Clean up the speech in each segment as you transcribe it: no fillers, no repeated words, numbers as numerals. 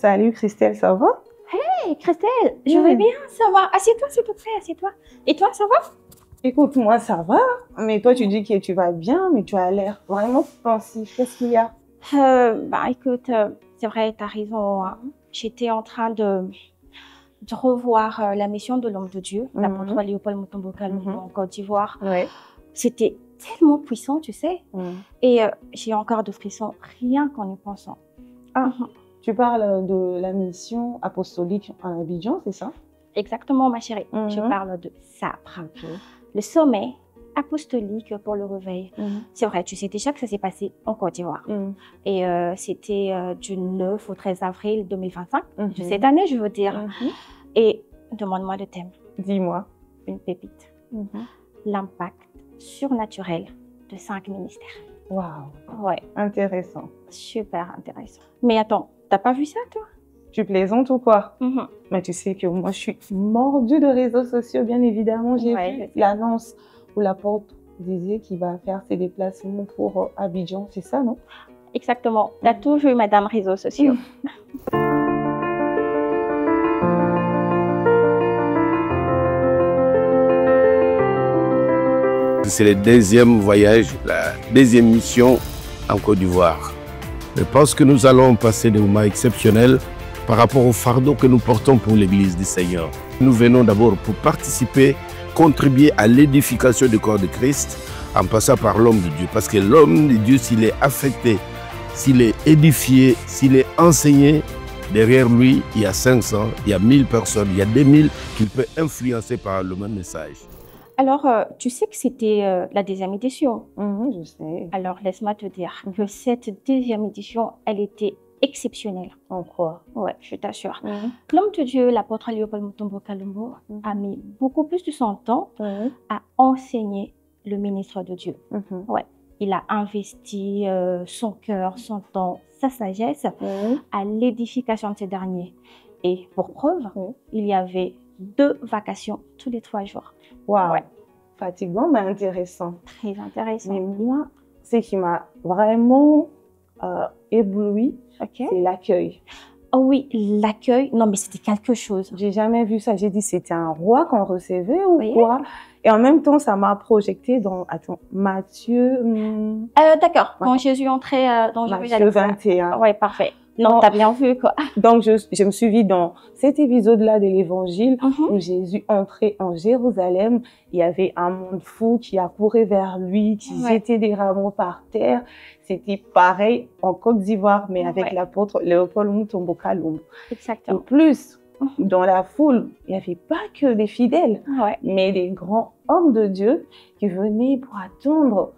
Salut Christelle, ça va? Hey Christelle, je vais bien, ça va. Assieds-toi s'il te plaît, assieds-toi. Et toi, ça va? Écoute, moi ça va, mais toi tu dis que tu vas bien, mais tu as l'air vraiment pensif. Qu'est-ce qu'il y a? Écoute, c'est vrai, tu as raison, hein. J'étais en train de revoir la mission de l'homme de Dieu, l'apôtre Léopold Mutombo Kalumbo en Côte d'Ivoire. Ouais. C'était tellement puissant, tu sais. Et j'ai encore de frissons, rien qu'en y pensant. Ah, tu parles de la mission apostolique en Abidjan, c'est ça? Exactement, ma chérie. Je parle de SAPRE. Le sommet apostolique pour le réveil. C'est vrai, tu sais déjà que ça s'est passé en Côte d'Ivoire. Et c'était du 9 au 13 avril 2025, de cette année, je veux dire. Et demande-moi le thème. Dis-moi. Une pépite. L'impact surnaturel de 5 ministères. Waouh. Ouais. Intéressant. Super intéressant. Mais attends, t'as pas vu ça, toi? Tu plaisantes ou quoi? Mais tu sais que moi, je suis mordue de réseaux sociaux, bien évidemment. J'ai vu l'annonce où l'apôtre disait qu'il va faire ses déplacements pour Abidjan. C'est ça, non? Exactement. T'as tout vu, madame réseaux sociaux. C'est le deuxième voyage, la deuxième mission en Côte d'Ivoire. Je pense que nous allons passer des moments exceptionnels par rapport au fardeau que nous portons pour l'Église du Seigneur. Nous venons d'abord pour participer, contribuer à l'édification du corps de Christ en passant par l'homme de Dieu. Parce que l'homme de Dieu, s'il est affecté, s'il est édifié, s'il est enseigné, derrière lui, il y a 500, il y a 1000 personnes, il y a 2000 qu'il peut influencer par le même message. Alors, tu sais que c'était la deuxième édition. Je sais. Alors, laisse-moi te dire que cette deuxième édition, elle était exceptionnelle. En quoi? Ouais, je t'assure. L'homme de Dieu, l'apôtre Léopold Mutombo Kalumbo, a mis beaucoup plus de son temps à enseigner le ministre de Dieu. Ouais. Il a investi son cœur, son temps, sa sagesse à l'édification de ces derniers. Et pour preuve, il y avait 2 vacations tous les 3 jours. Waouh. Ouais. Fatigant, mais intéressant. Très intéressant. Mais moi, ce qui m'a vraiment ébloui, c'est l'accueil. Oh oui, l'accueil. Non, mais c'était quelque chose. J'ai jamais vu ça. J'ai dit, c'était un roi qu'on recevait ou quoi? Et en même temps, ça m'a projeté dans, Matthieu. D'accord. Quand Jésus entrait dans Jérusalem. Matthieu 21. Oui, parfait. Non, t'as bien vu, quoi. Donc, je me suis vue dans cet épisode-là de l'Évangile où Jésus entrait en Jérusalem. Il y avait un monde fou qui accourait vers lui, qui jetait des rameaux par terre. C'était pareil en Côte d'Ivoire, mais avec l'apôtre Léopold Mutombo Kalumbo. Exactement. Et plus, dans la foule, il n'y avait pas que des fidèles, mais des grands hommes de Dieu qui venaient pour attendre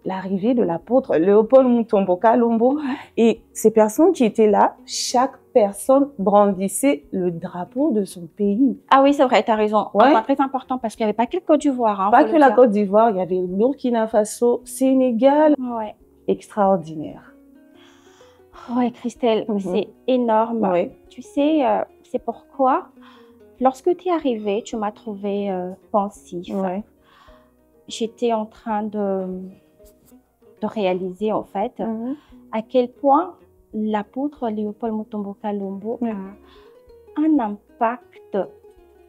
l'arrivée de l'apôtre Léopold Mutombo Kalumbo. Et ces personnes qui étaient là, chaque personne brandissait le drapeau de son pays. Ah oui, c'est vrai, tu as raison. Enfin, très important parce qu'il n'y avait pas que la Côte d'Ivoire. Pas que la Côte d'Ivoire, il y avait le Burkina Faso, Sénégal. Extraordinaire. Oui, Christelle, c'est énorme. Tu sais, c'est pourquoi, lorsque tu es arrivée, tu m'as trouvé pensif. J'étais en train de réaliser, en fait, à quel point l'apôtre Léopold Mutombo Kalumbo a un impact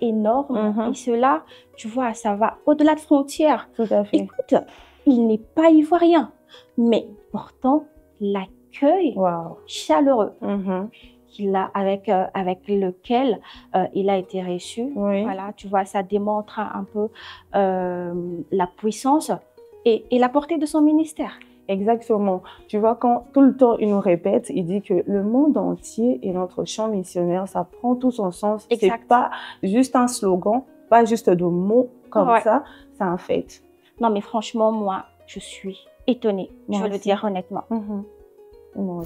énorme. Et cela, tu vois, ça va au-delà de frontières. Tout à fait. Écoute, il n'est pas ivoirien, mais pourtant, l'accueil chaleureux qu'il a avec lequel il a été reçu, voilà, tu vois, ça démontre un peu la puissance et la portée de son ministère. Exactement. Tu vois, quand tout le temps il nous répète, il dit que le monde entier est notre champ missionnaire, ça prend tout son sens. C'est pas juste un slogan, pas juste de mots comme ça, c'est un fait. Non, mais franchement, moi, je suis étonnée, je veux le dire honnêtement. Moi.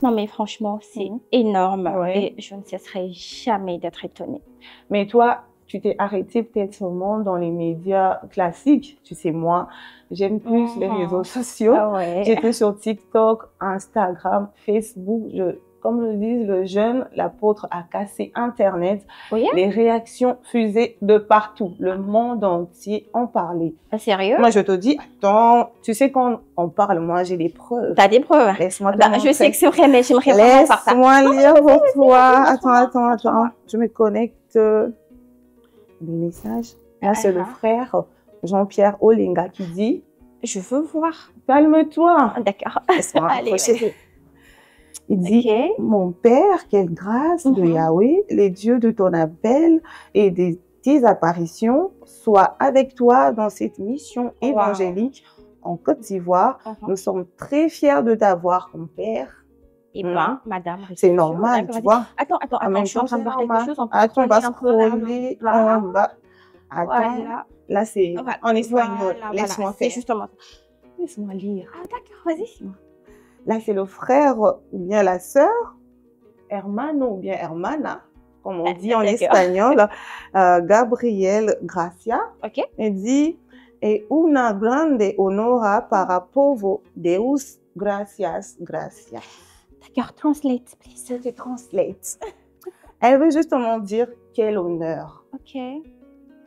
Non, mais franchement, c'est énorme et je ne cesserai jamais d'être étonnée. Mais toi, tu t'es arrêtée peut-être seulement dans les médias classiques. Tu sais, moi, j'aime plus les réseaux sociaux. J'étais sur TikTok, Instagram, Facebook. Comme le disent le jeune, l'apôtre a cassé Internet. Les réactions fusaient de partout. Le monde entier en parlait. Sérieux? Moi, je te dis, attends, tu sais, quand on parle, moi, j'ai des preuves. T'as des preuves? Laisse-moi je sais que c'est vrai, mais j'aimerais vraiment voir ça. Laisse-moi lire pour toi. Attends. Je me connecte. Le message. Là, c'est le frère Jean-Pierre Olinga qui dit... Je veux voir. Calme-toi. D'accord. Laisse-moi accrocher. Il dit, mon Père, quelle grâce de Yahweh, les dieux de ton appel et de tes apparitions soient avec toi dans cette mission évangélique en Côte d'Ivoire. Nous sommes très fiers de t'avoir comme Père. Et ben, madame, c'est normal, tu vois. Attends, je suis en train de voir quelque chose. Attends, on va scroller en bas. Attends, là c'est en espagnol. Laisse-moi faire. Justement. Laisse-moi lire. Ah d'accord, vas-y. Là, c'est le frère ou bien la sœur, hermano ou bien hermana, comme on dit en espagnol, Gabriel Gracia. Elle dit, et una grande honora para povo Deus gracias. D'accord, translate, please. Je translate. Elle veut justement dire quel honneur.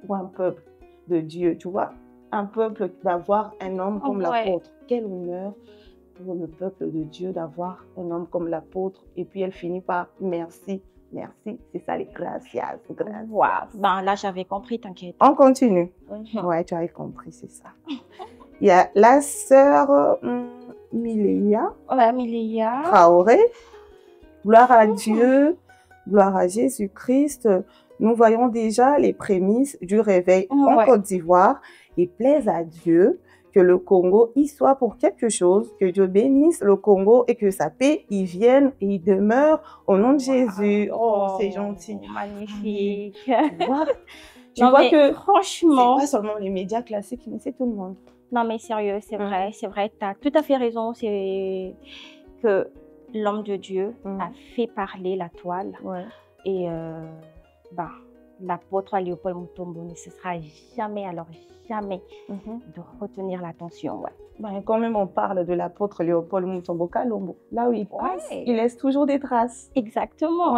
Pour un peuple de Dieu, tu vois, un peuple d'avoir un homme comme l'apôtre. Quel honneur pour le peuple de Dieu d'avoir un homme comme l'apôtre. Et puis elle finit par merci. C'est ça les gracias. Wow. Ben là, j'avais compris, t'inquiète. On continue. Ouais, tu avais compris, c'est ça. Il y a la sœur Miléia. Traoré. Gloire à Dieu, gloire à Jésus-Christ. Nous voyons déjà les prémices du réveil en Côte d'Ivoire. Il plaise à Dieu que le Congo y soit pour quelque chose, que Dieu bénisse le Congo et que sa paix y vienne et y demeure au nom de Jésus. Oh, c'est gentil. Magnifique. Tu vois que franchement, c'est pas seulement les médias classiques, mais c'est tout le monde. Non, mais sérieux, c'est vrai, tu as tout à fait raison. C'est que l'homme de Dieu a fait parler la toile. Et l'apôtre Léopold Mutombo ne cessera jamais, de retenir l'attention. Quand même, on parle de l'apôtre Léopold Mutombo Kalombo. Là où il passe, il laisse toujours des traces. Exactement.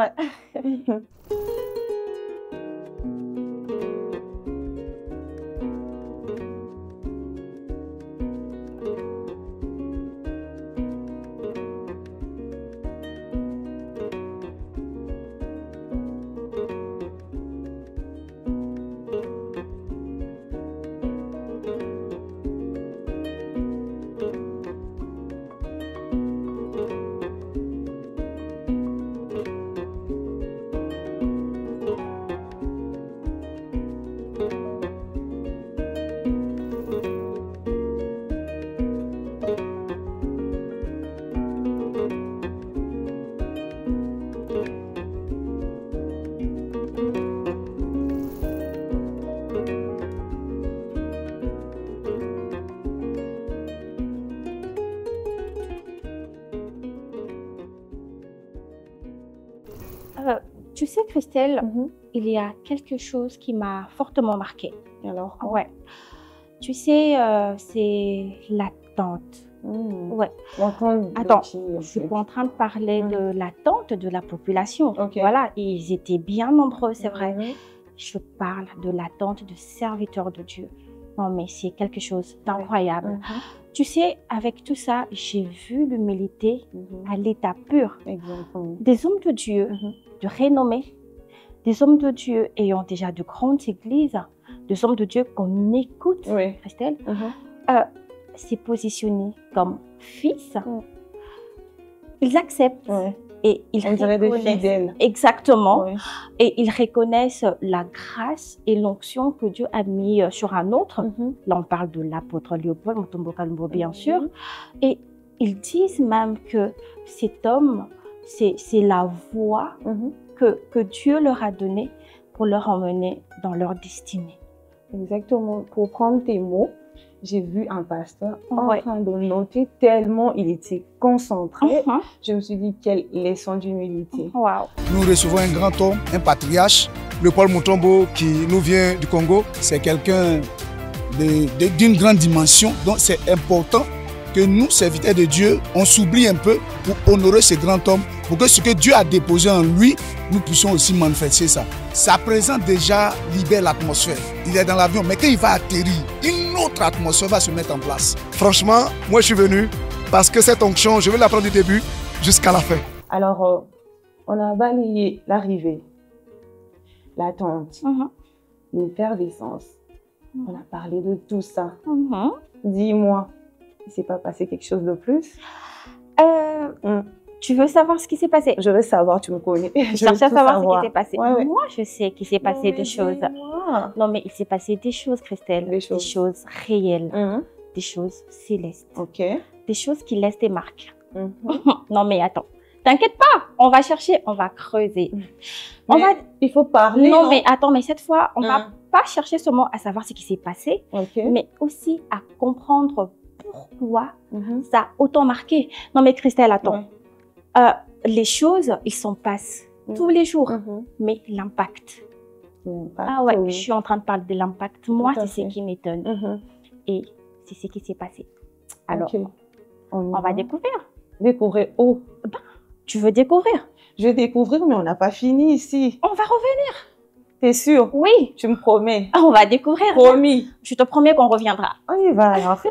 Tu sais, Christelle, il y a quelque chose qui m'a fortement marquée. Alors? Tu sais, c'est l'attente. Attends, je suis pas en train de parler de l'attente de la population. Voilà, ils étaient bien nombreux, c'est vrai. Je parle de l'attente de serviteurs de Dieu. Non, mais c'est quelque chose d'incroyable. Tu sais, avec tout ça, j'ai vu l'humilité à l'état pur. Des hommes de Dieu de renommée, des hommes de Dieu ayant déjà de grandes églises, des hommes de Dieu qu'on écoute, Christelle, s'est positionné comme fils. Ils acceptent et ils reconnaissent des fidèles. Exactement. Et ils reconnaissent la grâce et l'onction que Dieu a mis sur un autre. Là, on parle de l'apôtre Léopold Mutombo Kalombo, bien sûr. Et ils disent même que cet homme, c'est la voie que Dieu leur a donnée pour leur emmener dans leur destinée. Exactement. Pour prendre tes mots, j'ai vu un pasteur en train de noter tellement il était concentré. Je me suis dit, quelle leçon d'humilité. Nous recevons un grand homme, un patriarche, Léopold Mutombo, qui nous vient du Congo. C'est quelqu'un d'une grande dimension, donc c'est important que nous, serviteurs de Dieu, on s'oublie un peu pour honorer ce grand homme, pour que ce que Dieu a déposé en lui, nous puissions aussi manifester ça. Sa présence déjà libère l'atmosphère. Il est dans l'avion, mais quand il va atterrir, une autre atmosphère va se mettre en place. Franchement, moi je suis venu parce que cette onction, je vais la prendre du début jusqu'à la fin. Alors, on a balayé l'arrivée, l'attente, l'effervescence. On a parlé de tout ça. Dis-moi, il ne s'est pas passé quelque chose de plus? Tu veux savoir ce qui s'est passé? Je veux savoir, tu me connais. Je cherche à savoir ce qui s'est passé. Moi, je sais qu'il s'est passé des choses. Non, mais il s'est passé des choses, Christelle. Des choses réelles. Des choses célestes. Des choses qui laissent des marques. Non, mais attends. T'inquiète pas, on va chercher, on va creuser. Il faut parler. Non, mais attends, mais cette fois, on va pas chercher seulement à savoir ce qui s'est passé, mais aussi à comprendre pourquoi ça a autant marqué. Non, mais Christelle, attends. Les choses, ils s'en passent tous les jours, mais l'impact. Je suis en train de parler de l'impact. Moi, c'est ce qui m'étonne. Et c'est ce qui s'est passé. Alors, on va découvrir. Découvrir où? Tu veux découvrir? Je vais découvrir, mais on n'a pas fini ici. On va revenir. T'es sûre? Oui. Tu me promets? On va découvrir. Promis. Je te promets qu'on reviendra. On y va alors.